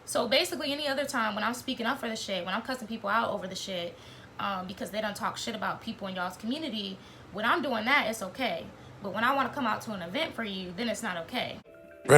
So basically, any other time when I'm speaking up for the shit, when I'm cussing people out over the shit, because they don't talk shit about people in y'all's community, when I'm doing that, it's okay. But when I want to come out to an event for you, then it's not okay. I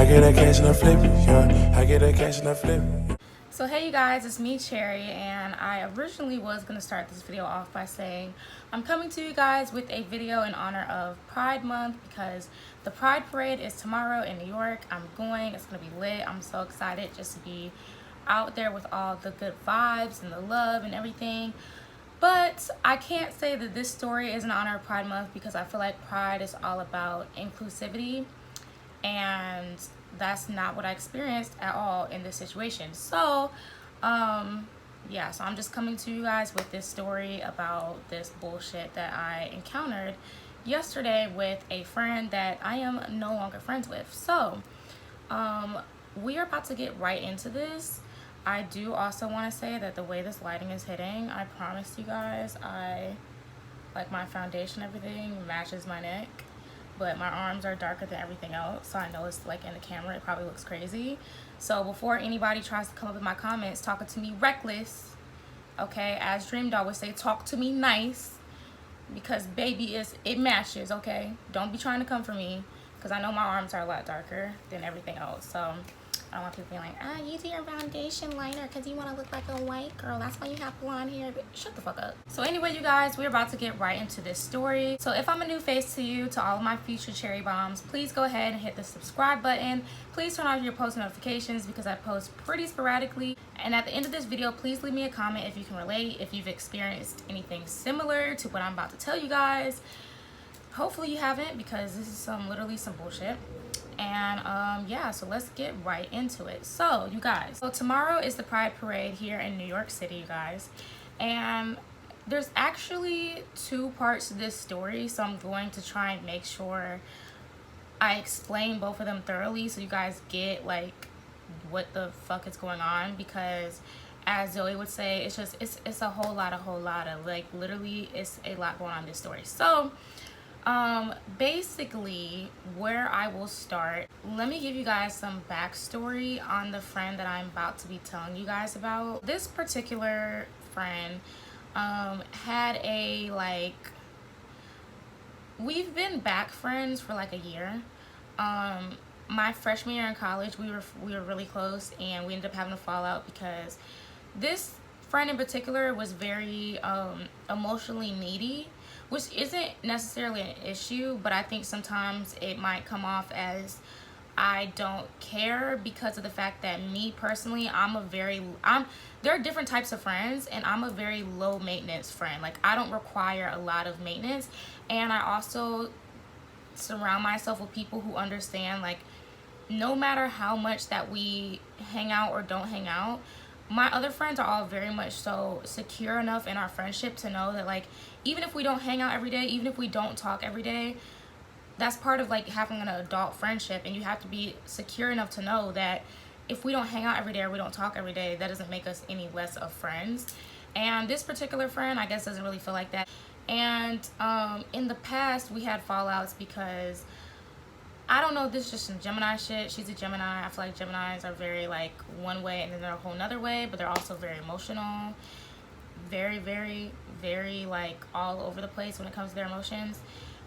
get that cash and I flip it, yeah. I get that cash and I flip it. So hey you guys, it's me Cherry, and I originally was going to start this video off by saying I'm coming to you guys with a video in honor of Pride Month because the Pride Parade is tomorrow in New York. I'm going, it's going to be lit. I'm so excited just to be out there with all the good vibes and the love and everything. But I can't say that this story is in honor of Pride Month because I feel like Pride is all about inclusivity, and that's not what I experienced at all in this situation. So yeah, so I'm just coming to you guys with this story about this bullshit that I encountered yesterday with a friend that I am no longer friends with. So we are about to get right into this. I do also want to say that the way this lighting is hitting, I promise you guys, like my foundation, everything matches my neck, but my arms are darker than everything else, so I know it's like in the camera it probably looks crazy. So before anybody tries to come up in my comments talking to me reckless, okay, as Dream Doll would say, talk to me nice, because baby, it matches, okay? Don't be trying to come for me, because I know my arms are a lot darker than everything else. So I don't want people being like, you do your foundation lighter because you want to look like a white girl. That's why you have blonde hair. But shut the fuck up. So anyway, you guys, we're about to get right into this story. So if I'm a new face to you, to all of my future cherry bombs, please go ahead and hit the subscribe button. Please turn on your post notifications because I post pretty sporadically. And at the end of this video, please leave me a comment if you can relate, if you've experienced anything similar to what I'm about to tell you guys. Hopefully you haven't, because this is literally some bullshit. And yeah, so let's get right into it. So you guys, so tomorrow is the Pride Parade here in New York City, you guys, and there's actually two parts to this story, so I'm going to try and make sure I explain both of them thoroughly so you guys get like what the fuck is going on, because as Zoe would say, it's a whole lot of like, literally it's a lot going on in this story. So basically, where I will start, let me give you guys some backstory on the friend that I'm about to be telling you guys about. This particular friend had a, like, we've been back friends for like a year. My freshman year in college, we were really close, and we ended up having a fallout because this friend in particular was very emotionally needy, which isn't necessarily an issue, but I think sometimes it might come off as I don't care because of the fact that me personally, there are different types of friends, and I'm a very low maintenance friend. Like, I don't require a lot of maintenance, and I also surround myself with people who understand, like, no matter how much that we hang out or don't hang out, my other friends are all very much so secure enough in our friendship to know that, like, even if we don't hang out every day, even if we don't talk every day, that's part of like having an adult friendship, and you have to be secure enough to know that if we don't hang out every day or we don't talk every day, that doesn't make us any less of friends. And this particular friend, I guess, doesn't really feel like that. And in the past, we had fallouts because, I don't know, this is just some Gemini shit. She's a Gemini. I feel like Geminis are very, like, one way and then they're a whole nother way, but they're also very emotional. Very, very, very, like, all over the place when it comes to their emotions.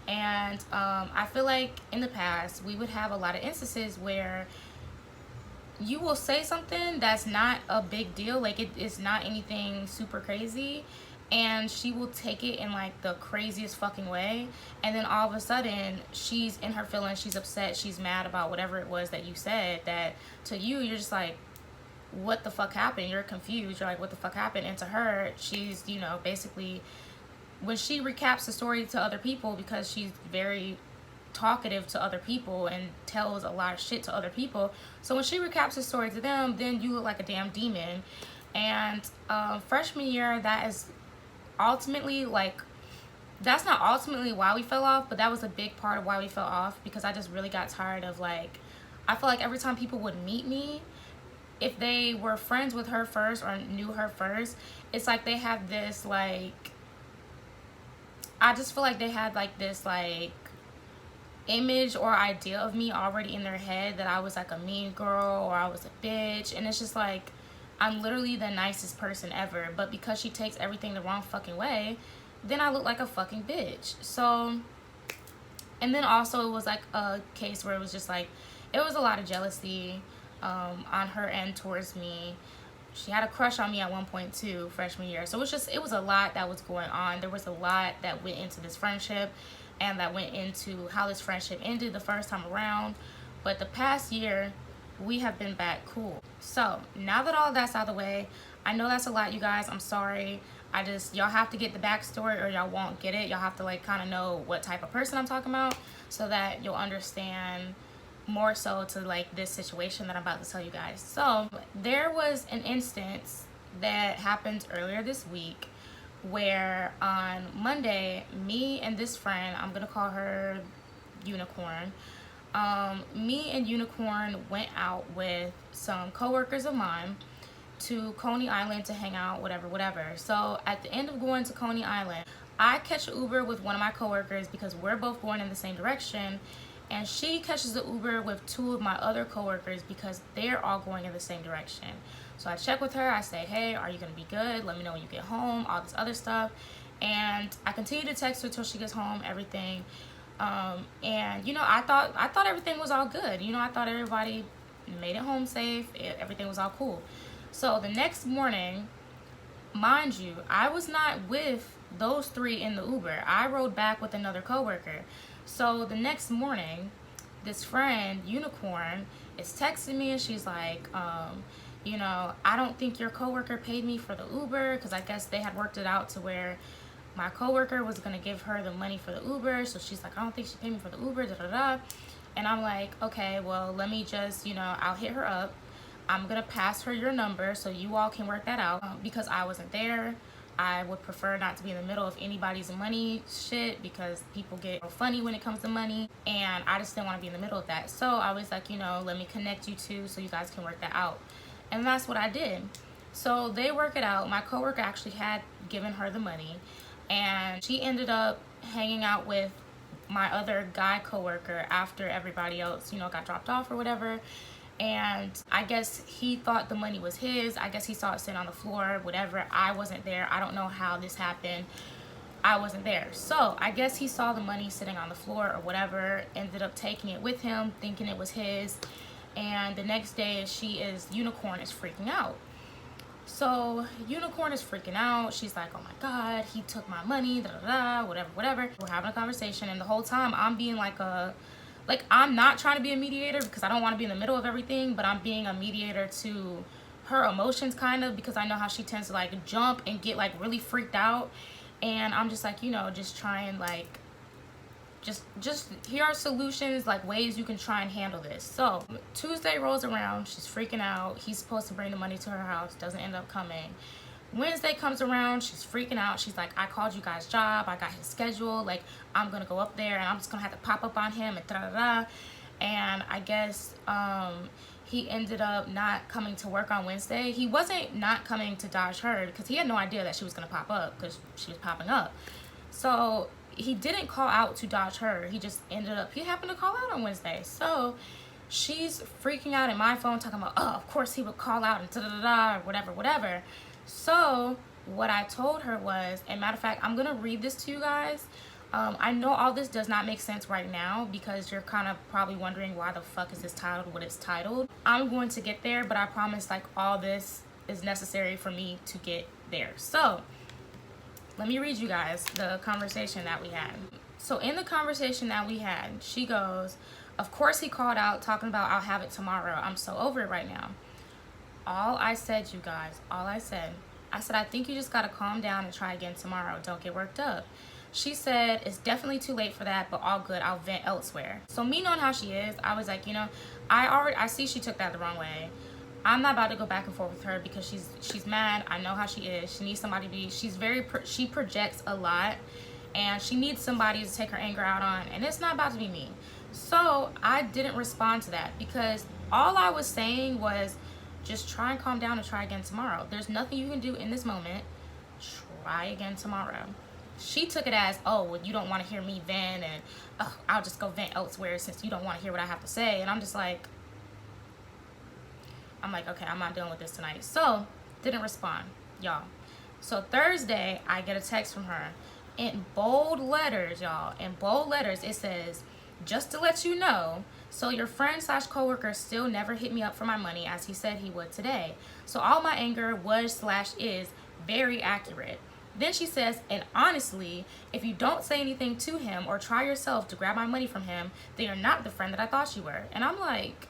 And I feel like in the past, we would have a lot of instances where you will say something that's not a big deal. Like, it's not anything super crazy, and she will take it in like the craziest fucking way, and then all of a sudden she's in her feelings, she's upset, she's mad about whatever it was that you said, that to you, you're just like, what the fuck happened? You're confused, you're like, what the fuck happened? And to her, she's, you know, basically, when she recaps the story to other people, because she's very talkative to other people and tells a lot of shit to other people, so when she recaps the story to them, then you look like a damn demon. And freshman year, that is ultimately, like, that's not ultimately why we fell off, but that was a big part of why we fell off, because I just really got tired of, like, I feel like every time people would meet me, if they were friends with her first or knew her first, it's like they have this, like, I just feel like they had like this, like, image or idea of me already in their head, that I was like a mean girl or I was a bitch. And it's just like, I'm literally the nicest person ever, but because she takes everything the wrong fucking way, then I look like a fucking bitch. So, and then also it was like a case where it was just like, it was a lot of jealousy on her end towards me. She had a crush on me at one point too, freshman year. So it was a lot that was going on. There was a lot that went into this friendship, and that went into how this friendship ended the first time around. But the past year, we have been back cool. So now that all of that's out of the way, I know that's a lot, you guys. I'm sorry. Y'all have to get the backstory or y'all won't get it. Y'all have to like kind of know what type of person I'm talking about, so that you'll understand more so to like this situation that I'm about to tell you guys. So there was an instance that happened earlier this week where on Monday, me and this friend, I'm gonna call her Unicorn, me and Unicorn went out with some coworkers of mine to Coney Island to hang out, whatever. So at the end of going to Coney Island, I catch an Uber with one of my coworkers because we're both going in the same direction, and she catches the Uber with two of my other coworkers because they're all going in the same direction. So I check with her, I say, hey, are you gonna be good? Let me know when you get home, all this other stuff. And I continue to text her till she gets home, everything. And you know, I thought everything was all good. You know, I thought everybody made it home safe, everything was all cool. So the next morning, mind you, I was not with those three in the Uber. I rode back with another coworker. So the next morning, this friend, Unicorn, is texting me and she's like, you know, I don't think your coworker paid me for the Uber, because I guess they had worked it out to where my coworker was gonna give her the money for the Uber. So she's like, I don't think she paid me for the Uber, da da da. And I'm like, okay, well, let me just, you know, I'll hit her up. I'm gonna pass her your number so you all can work that out, because I wasn't there. I would prefer not to be in the middle of anybody's money shit, because people get funny when it comes to money, and I just didn't want to be in the middle of that. So I was like, you know, let me connect you two so you guys can work that out. And that's what I did. So they work it out. My coworker actually had given her the money, and she ended up hanging out with my other guy coworker after everybody else, you know, got dropped off or whatever. And I guess he thought the money was his. I guess he saw it sitting on the floor, whatever. I wasn't there. I don't know how this happened. I wasn't there. So I guess he saw the money sitting on the floor or whatever, ended up taking it with him, thinking it was his. And the next day, Unicorn is freaking out. So Unicorn is freaking out. She's like, oh my God, he took my money, da da da, whatever. We're having a conversation, and the whole time I'm being like I'm not trying to be a mediator because I don't want to be in the middle of everything, but I'm being a mediator to her emotions, kind of, because I know how she tends to like jump and get like really freaked out. And I'm just like, you know, just trying like, just here are solutions, like ways you can try and handle this. So Tuesday rolls around, she's freaking out. He's supposed to bring the money to her house, doesn't end up coming. Wednesday comes around, she's freaking out. She's like, I called you guys' job, I got his schedule, like I'm gonna go up there and I'm just gonna have to pop up on him and da-da-da. And I guess he ended up not coming to work on Wednesday. He wasn't not coming to dodge her because he had no idea that she was gonna pop up, because she was popping up. So he didn't call out to dodge her. He just he happened to call out on Wednesday. So she's freaking out in my phone, talking about, oh, of course he would call out and da-da-da-da, whatever. So what I told her was, and matter of fact, I'm gonna read this to you guys. I know all this does not make sense right now because you're kind of probably wondering why the fuck is this titled what it's titled. I'm going to get there, but I promise like all this is necessary for me to get there. So let me read you guys the conversation that we had. So in the conversation that we had, she goes, of course he called out talking about I'll have it tomorrow. I'm so over it right now. All I said, you guys, I said, I think you just got to calm down and try again tomorrow. Don't get worked up. She said, it's definitely too late for that, but all good. I'll vent elsewhere. So me knowing how she is, I was like, you know, I see she took that the wrong way. I'm not about to go back and forth with her because she's mad. I know how she is. She needs somebody to be, she projects a lot, and she needs somebody to take her anger out on, and it's not about to be me. So I didn't respond to that because all I was saying was, just try and calm down and try again tomorrow. There's nothing you can do in this moment. Try again tomorrow. she took it as, oh, well, you don't want to hear me vent, and I'll just go vent elsewhere since you don't want to hear what I have to say. And I'm like, okay, I'm not dealing with this tonight. So, didn't respond, y'all. So Thursday, I get a text from her in bold letters, y'all. In bold letters, it says, just to let you know, so your friend slash coworker still never hit me up for my money as he said he would today. So all my anger was slash is very accurate. Then she says, and honestly, if you don't say anything to him or try yourself to grab my money from him, then you're not the friend that I thought you were. And I'm like,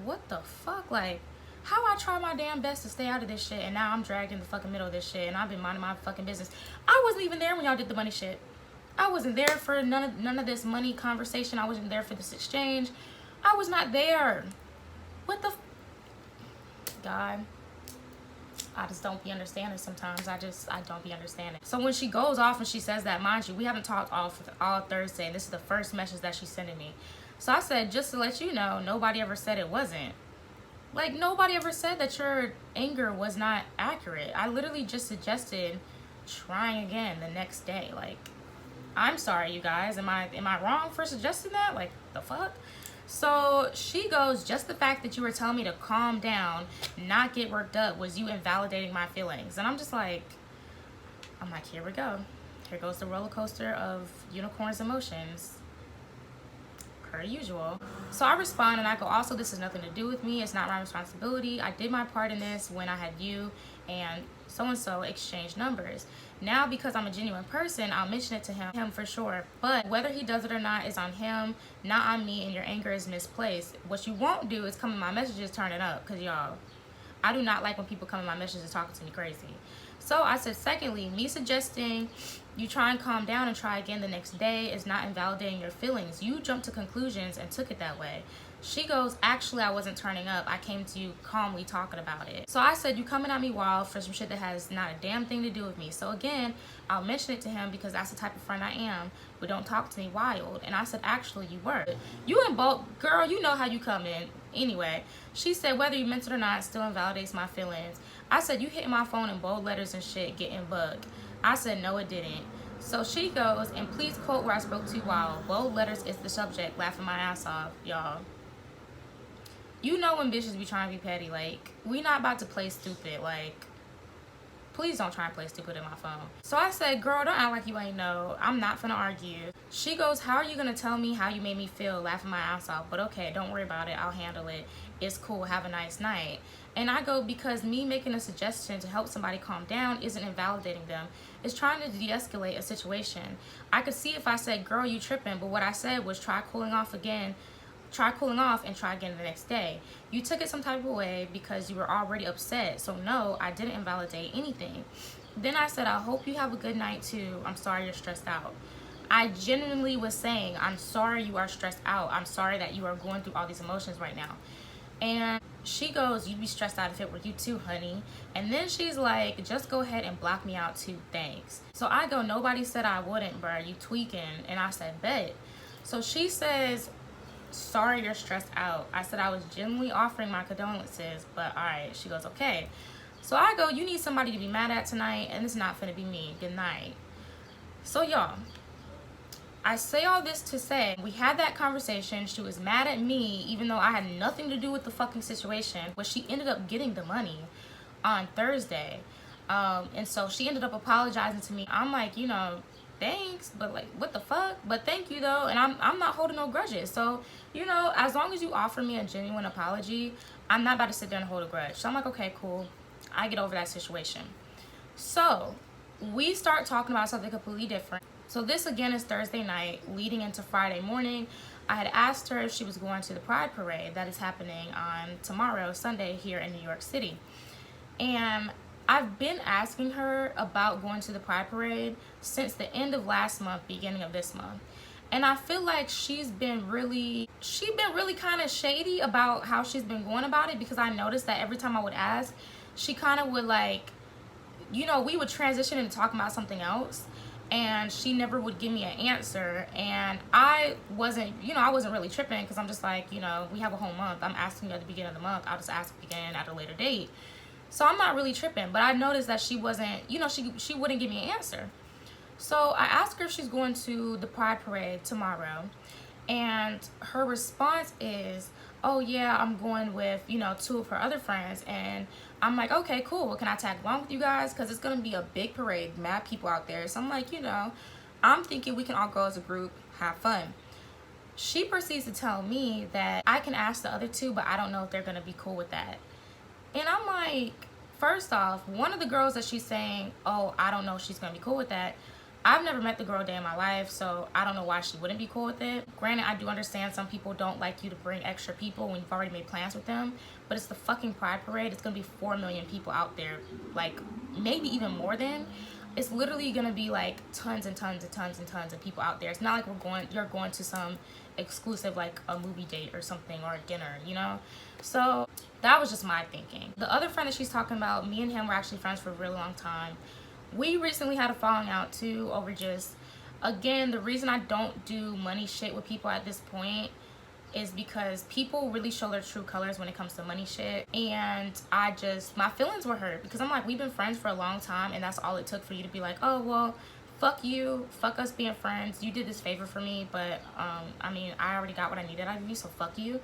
what the fuck? Like, how I try my damn best to stay out of this shit, and now I'm dragged in the fucking middle of this shit, and I've been minding my fucking business. I wasn't even there when y'all did the money shit. I wasn't there for none of this money conversation. I wasn't there for this exchange. I was not there. What the God? I just don't be understanding sometimes. I don't be understanding. So when she goes off and she says that, mind you, we haven't talked all Thursday. This is the first message that she's sending me. So I said, just to let you know, nobody ever said it wasn't. Like, nobody ever said that your anger was not accurate. I literally just suggested trying again the next day. Like, I'm sorry, you guys. Am I wrong for suggesting that? Like, the fuck? So she goes, just the fact that you were telling me to calm down, not get worked up, was you invalidating my feelings. And I'm like, here we go. Here goes the roller coaster of unicorns emotions. Per usual. So I respond and I go, also, this has nothing to do with me. It's not my responsibility. I did my part in this when I had you and so exchange numbers. Now, because I'm a genuine person, I'll mention it to him for sure. But whether he does it or not is on him, not on me, and your anger is misplaced. What you won't do is come in my messages, turn it up, because y'all, I do not like when people come in my messages talking to me crazy. So I said, secondly, me suggesting you try and calm down and try again the next day is not invalidating your feelings. You jumped to conclusions and took it that way. She goes, actually, I wasn't turning up. I came to you calmly talking about it. So I said, you coming at me wild for some shit that has not a damn thing to do with me. So again, I'll mention it to him because that's the type of friend I am, but don't talk to me wild. And I said, actually, you were. You and both, girl, you know how you come in. Anyway, she said, whether you meant it or not, it still invalidates my feelings. I said, you hitting my phone in bold letters and shit, getting bugged. I said, no, it didn't. So she goes, and please quote where I spoke too wild. Bold letters is the subject, laughing my ass off, y'all. You know when bitches be trying to be petty, like, we not about to play stupid, like, please don't try and play stupid in my phone. So I said, girl, don't act like you ain't know. I'm not finna argue. She goes, how are you gonna tell me how you made me feel, laughing my ass off? But okay, don't worry about it. I'll handle it. It's cool. Have a nice night. And I go, because me making a suggestion to help somebody calm down isn't invalidating them. It's trying to de-escalate a situation. I could see if I said, girl, you tripping, but what I said was try cooling off again. Try cooling off and try again the next day. You took it some type of way because you were already upset. So no, I didn't invalidate anything. Then I said, I hope you have a good night too. I'm sorry you're stressed out. I genuinely was saying, I'm sorry you are stressed out. I'm sorry that you are going through all these emotions right now. And she goes, you'd be stressed out if it were you too, honey. And then she's like, just go ahead and block me out too, thanks. So I go, nobody said I wouldn't, bro. You tweaking. And I said, bet. So she says, sorry you're stressed out. I said I was genuinely offering my condolences, but all right. She goes, okay. So I go, you need somebody to be mad at tonight, and it's not gonna be me. Good night. So y'all, I say all this to say, we had that conversation. She was mad at me, even though I had nothing to do with the fucking situation, but she ended up getting the money on Thursday. And so she ended up apologizing to me. I'm like, you know, thanks, but like, what the fuck? But thank you though, and I'm not holding no grudges. So, you know, as long as you offer me a genuine apology, I'm not about to sit there and hold a grudge. So I'm like, okay, cool. I get over that situation. So we start talking about something completely different. So this again is Thursday night leading into Friday morning. I had asked her if she was going to the Pride Parade that is happening on tomorrow, Sunday, here in New York City. And I've been asking her about going to the Pride Parade since the end of last month, beginning of this month. And I feel like she's been really kind of shady about how she's been going about it, because I noticed that every time I would ask, she kind of would like, you know, we would transition into talking about something else, and she never would give me an answer. And I wasn't really tripping, because I'm just like, you know, we have a whole month. I'm asking you at the beginning of the month. I'll just ask again at a later date. So I'm not really tripping, but I noticed that she wasn't, you know, she wouldn't give me an answer. So I asked her if she's going to the Pride Parade tomorrow, and her response is, oh yeah, I'm going with, you know, 2 of her other friends. And I'm like, okay, cool, can I tag along with you guys, because it's gonna be a big parade, mad people out there. So I'm like, you know, I'm thinking we can all go as a group, have fun. She proceeds to tell me that I can ask the other 2, but I don't know if they're gonna be cool with that. And I'm like, first off, one of the girls that she's saying, oh, I don't know if she's gonna be cool with that, I've never met the girl a day in my life, so I don't know why she wouldn't be cool with it. Granted, I do understand some people don't like you to bring extra people when you've already made plans with them, but it's the fucking Pride Parade. It's gonna be 4 million people out there, like maybe even more than. It's literally gonna be like tons and tons and tons and tons of people out there. It's not like you're going to some exclusive, like a movie date or something, or a dinner, you know? So that was just my thinking. The other friend that she's talking about, me and him were actually friends for a really long time. We recently had a falling out too over just, again, the reason I don't do money shit with people at this point is because people really show their true colors when it comes to money shit. And my feelings were hurt, because I'm like, we've been friends for a long time, and that's all it took for you to be like, oh, well, fuck you, fuck us being friends. You did this favor for me, but I mean, I already got what I needed out of you, so fuck you.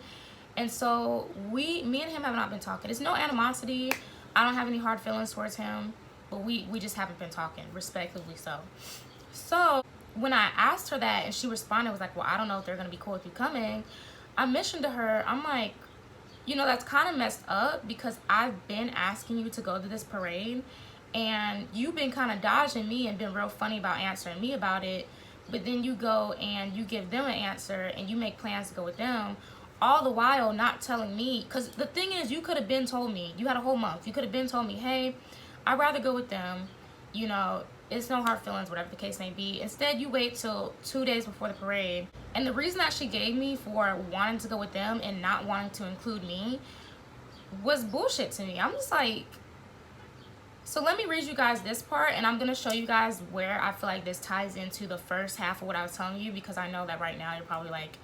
And so me and him have not been talking. It's no animosity. I don't have any hard feelings towards him, but we just haven't been talking, respectively so. So when I asked her that and she responded, was like, well, I don't know if they're gonna be cool with you coming, I mentioned to her, I'm like, you know, that's kind of messed up, because I've been asking you to go to this parade, and you've been kind of dodging me and been real funny about answering me about it, but then you go and you give them an answer and you make plans to go with them, all the while not telling me. Because the thing is, you could have been told me, you had a whole month, you could have been told me, hey, I'd rather go with them, you know, it's no hard feelings, whatever the case may be. Instead, you wait till 2 days before the parade. And the reason that she gave me for wanting to go with them and not wanting to include me was bullshit to me. I'm just like, so let me read you guys this part, and I'm going to show you guys where I feel like this ties into the first half of what I was telling you, because I know that right now you're probably like,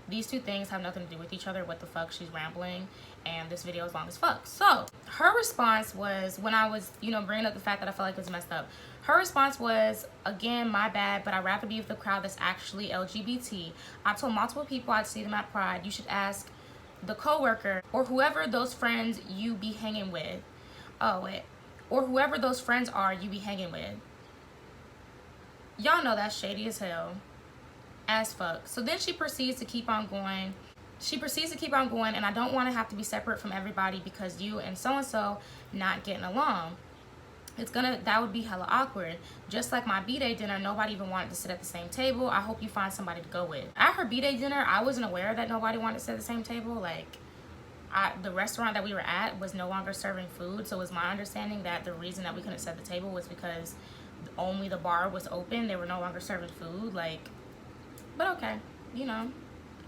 these 2 things have nothing to do with each other. What the fuck? She's rambling, and this video is long as fuck. So her response was, when I was, you know, bringing up the fact that I felt like it was messed up, her response was, again, my bad, but I'd rather be with the crowd that's actually LGBT. I told multiple people I'd see them at Pride. You should ask the coworker or whoever those friends you be hanging with. Oh, wait. Or whoever those friends are you be hanging with. Y'all know that's shady as hell. As fuck. So then she proceeds to keep on going. And I don't want to have to be separate from everybody because you and so not getting along. That would be hella awkward. Just like my B-Day dinner, nobody even wanted to sit at the same table. I hope you find somebody to go with. At her B-Day dinner, I wasn't aware that nobody wanted to sit at the same table. Like, the restaurant that we were at was no longer serving food, so it was my understanding that the reason that we couldn't set the table was because only the bar was open. They were no longer serving food. Like, but okay, you know,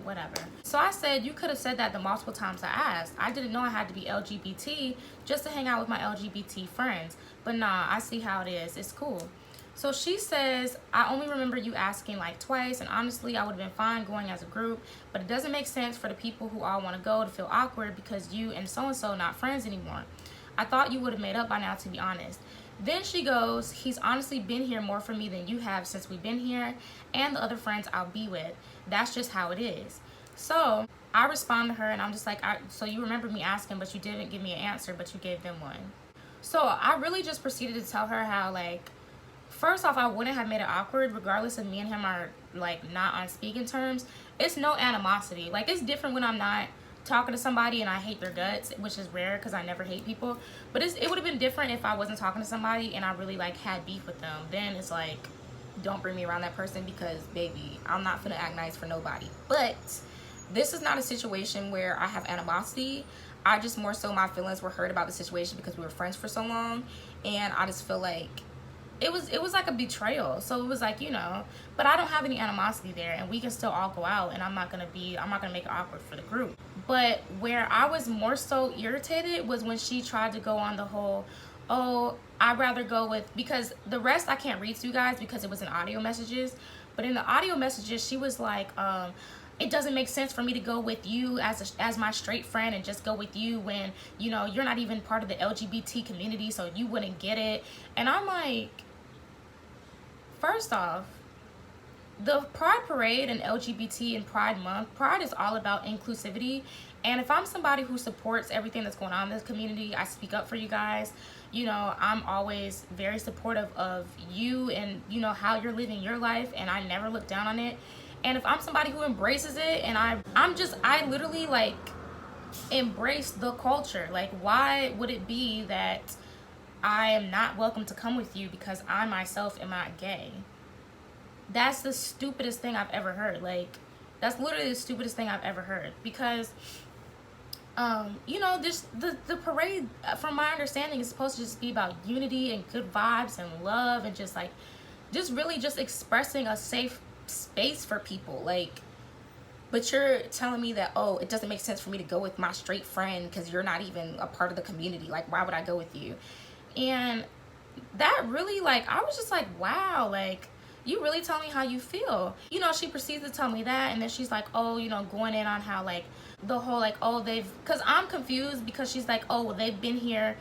whatever. So I said, you could have said that the multiple times I asked. I didn't know I had to be LGBT just to hang out with my LGBT friends. But nah, I see how it is. It's cool. So she says, I only remember you asking like twice, and honestly, I would have been fine going as a group, but it doesn't make sense for the people who all want to go to feel awkward because you and so not friends anymore. I thought you would have made up by now, to be honest. Then she goes, he's honestly been here more for me than you have since we've been here, and the other friends I'll be with. That's just how it is. So I respond to her, and I'm just like, so you remember me asking, but you didn't give me an answer, but you gave them one. So I really just proceeded to tell her how, like, first off, I wouldn't have made it awkward regardless if me and him are, like, not on speaking terms. It's no animosity. Like, it's different when I'm not talking to somebody and I hate their guts, which is rare because I never hate people. But it would have been different if I wasn't talking to somebody and I really, like, had beef with them. Then it's like, don't bring me around that person because, baby, I'm not finna act nice for nobody. But this is not a situation where I have animosity. I just more so, my feelings were hurt about the situation because we were friends for so long, and I just feel like it was like a betrayal. So it was like, you know, but I don't have any animosity there, and we can still all go out, and I'm not gonna make it awkward for the group. But where I was more so irritated was when she tried to go on the whole, oh, I'd rather go with, because the rest I can't read to you guys because it was in audio messages, but in the audio messages she was like, it doesn't make sense for me to go with you as my straight friend and just go with you when, you know, you're not even part of the LGBT community, so you wouldn't get it. And I'm like, first off, the Pride Parade and LGBT and Pride Month, Pride is all about inclusivity. And if I'm somebody who supports everything that's going on in this community, I speak up for you guys. You know, I'm always very supportive of you and, you know, how you're living your life, and I never look down on it. And if I'm somebody who embraces it, and I literally like embrace the culture. Like, why would it be that I am not welcome to come with you because I myself am not gay? That's the stupidest thing I've ever heard. Like, that's literally the stupidest thing I've ever heard. Because, you know, this the parade, from my understanding, is supposed to just be about unity and good vibes and love and just like, just really just expressing a safe space for people. Like, but you're telling me that, oh, it doesn't make sense for me to go with my straight friend because you're not even a part of the community. Like, why would I go with you? And that really, like, I was just like, wow, like, you really tell me how you feel. You know, she proceeds to tell me that, and then she's like, oh, you know, going in on how, like, the whole, like, oh, because I'm confused, because she's like, oh, well, they've been here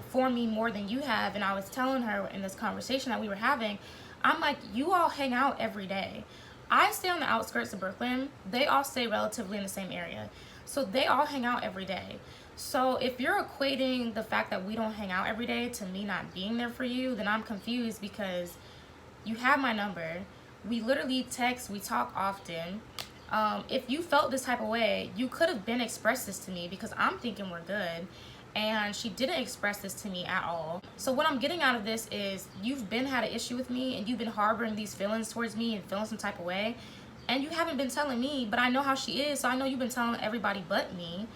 for me more than you have. And I was telling her in this conversation that we were having, I'm like, you all hang out every day. I stay on the outskirts of Brooklyn. They all stay relatively in the same area. So they all hang out every day. So if you're equating the fact that we don't hang out every day to me not being there for you, then I'm confused, because you have my number. We literally text, we talk often. If you felt this type of way, you could have been expressed this to me, because I'm thinking we're good. And she didn't express this to me at all. So what I'm getting out of this is, you've been had an issue with me, and you've been harboring these feelings towards me and feeling some type of way, and you haven't been telling me, but I know how she is, so I know you've been telling everybody but me.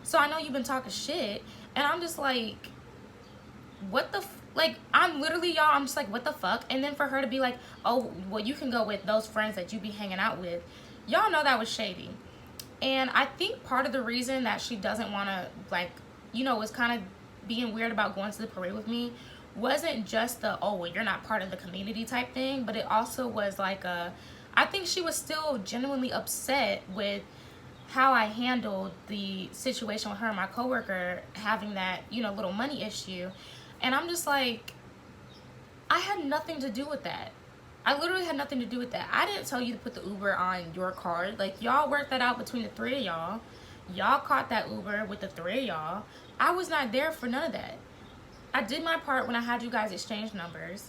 So I know you've been talking shit, and I'm just like, what the like, I'm literally, y'all, I'm just like, what the fuck? And then for her to be like, oh, well, you can go with those friends that you be hanging out with. Y'all know that was shady. And I think part of the reason that she doesn't want to, like, you know, was kind of being weird about going to the parade with me wasn't just the, oh, well, you're not part of the community type thing, but it also was like I think she was still genuinely upset with how I handled the situation with her and my coworker having that, you know, little money issue. And I'm just like, I had nothing to do with that. I literally had nothing to do with that. I didn't tell you to put the Uber on your card. Like, y'all worked that out between the three of y'all. Y'all caught that Uber with the three of y'all. I was not there for none of that. I did my part when I had you guys exchange numbers.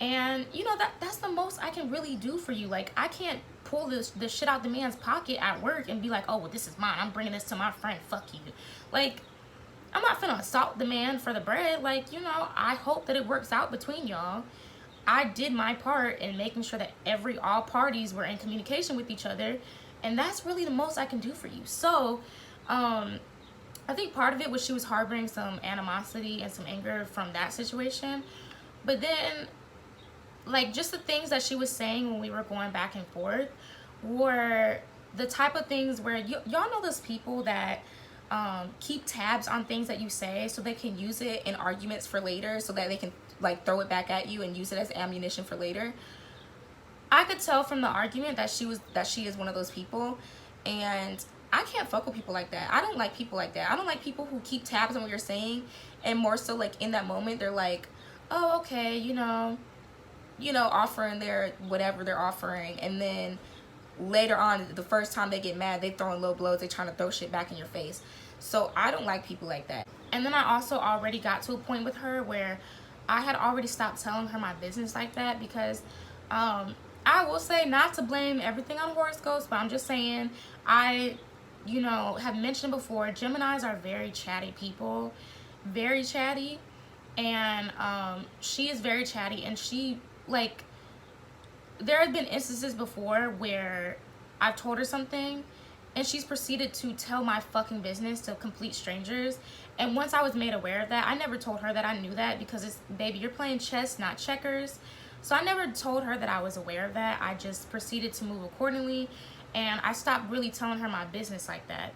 And, you know, that's the most I can really do for you. Like, I can't pull this shit out the man's pocket at work and be like, oh, well, this is mine. I'm bringing this to my friend. Fuck you. Like, I'm not finna assault the man for the bread. Like, you know, I hope that it works out between y'all. I did my part in making sure that all parties were in communication with each other. And that's really the most I can do for you. So, I think part of it was she was harboring some animosity and some anger from that situation. But then, like, just the things that she was saying when we were going back and forth were the type of things where y'all know those people that keep tabs on things that you say so they can use it in arguments for later, so that they can, like, throw it back at you and use it as ammunition for later. I could tell from the argument that she is one of those people, and I can't fuck with people like that. I don't like people like that. I don't like people who keep tabs on what you're saying, and more so, like, in that moment they're like, oh, okay, you know, offering their whatever they're offering, and then later on, the first time they get mad, they throwing low blows, they trying to throw shit back in your face. So I don't like people like that. And then I also already got to a point with her where I had already stopped telling her my business like that, because I will say, not to blame everything on horoscopes, but I'm just saying, I, you know, have mentioned before, Geminis are very chatty people, very chatty. And she is very chatty, and she, like, there have been instances before where I've told her something and she's proceeded to tell my fucking business to complete strangers. And once I was made aware of that, I never told her that I knew that, because it's, baby, you're playing chess, not checkers. So I never told her that I was aware of that. I just proceeded to move accordingly, and I stopped really telling her my business like that.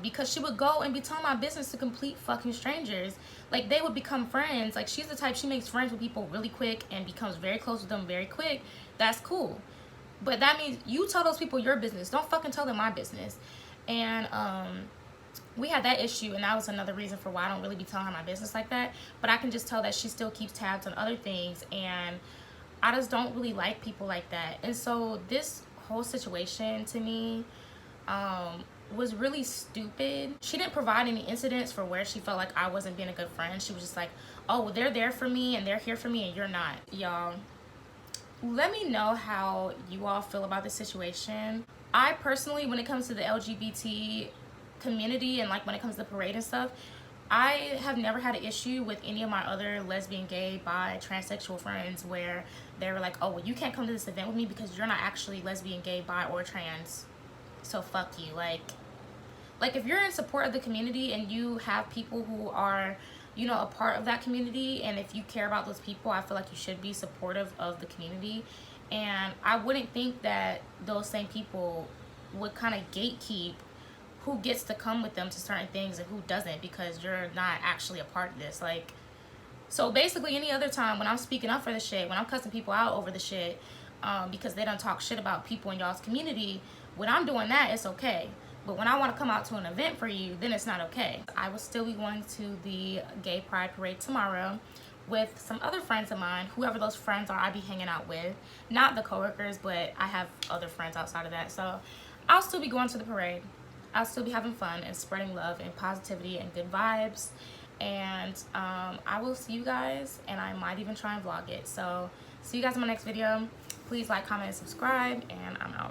Because she would go and be telling my business to complete fucking strangers. Like, they would become friends. Like, she's the type, she makes friends with people really quick and becomes very close with them very quick. That's cool. But that means you tell those people your business. Don't fucking tell them my business. And we had that issue, and that was another reason for why I don't really be telling her my business like that. But I can just tell that she still keeps tabs on other things, and I just don't really like people like that. And so this whole situation to me was really stupid. She didn't provide any incidents for where she felt like I wasn't being a good friend. She was just like, oh, well, they're there for me and they're here for me and you're not. Y'all, let me know how you all feel about this situation. I personally, when it comes to the LGBT community and like when it comes to the parade and stuff, I have never had an issue with any of my other lesbian, gay, bi, transsexual friends where they were like, oh, well, you can't come to this event with me because you're not actually lesbian, gay, bi, or trans. So fuck you. Like if you're in support of the community and you have people who are, you know, a part of that community, and if you care about those people, I feel like you should be supportive of the community. And I wouldn't think that those same people would kind of gatekeep who gets to come with them to certain things and who doesn't, because you're not actually a part of this. Like, so basically any other time when I'm speaking up for the shit, when I'm cussing people out over the shit, because they don't talk shit about people in y'all's community, when I'm doing that, it's okay. But when I want to come out to an event for you, then it's not okay. I will still be going to the Gay Pride Parade tomorrow with some other friends of mine, whoever those friends are I be hanging out with. Not the coworkers, but I have other friends outside of that. So I'll still be going to the parade. I'll still be having fun and spreading love and positivity and good vibes. And I will see you guys, and I might even try and vlog it. So see you guys in my next video. Please like, comment, and subscribe, and I'm out.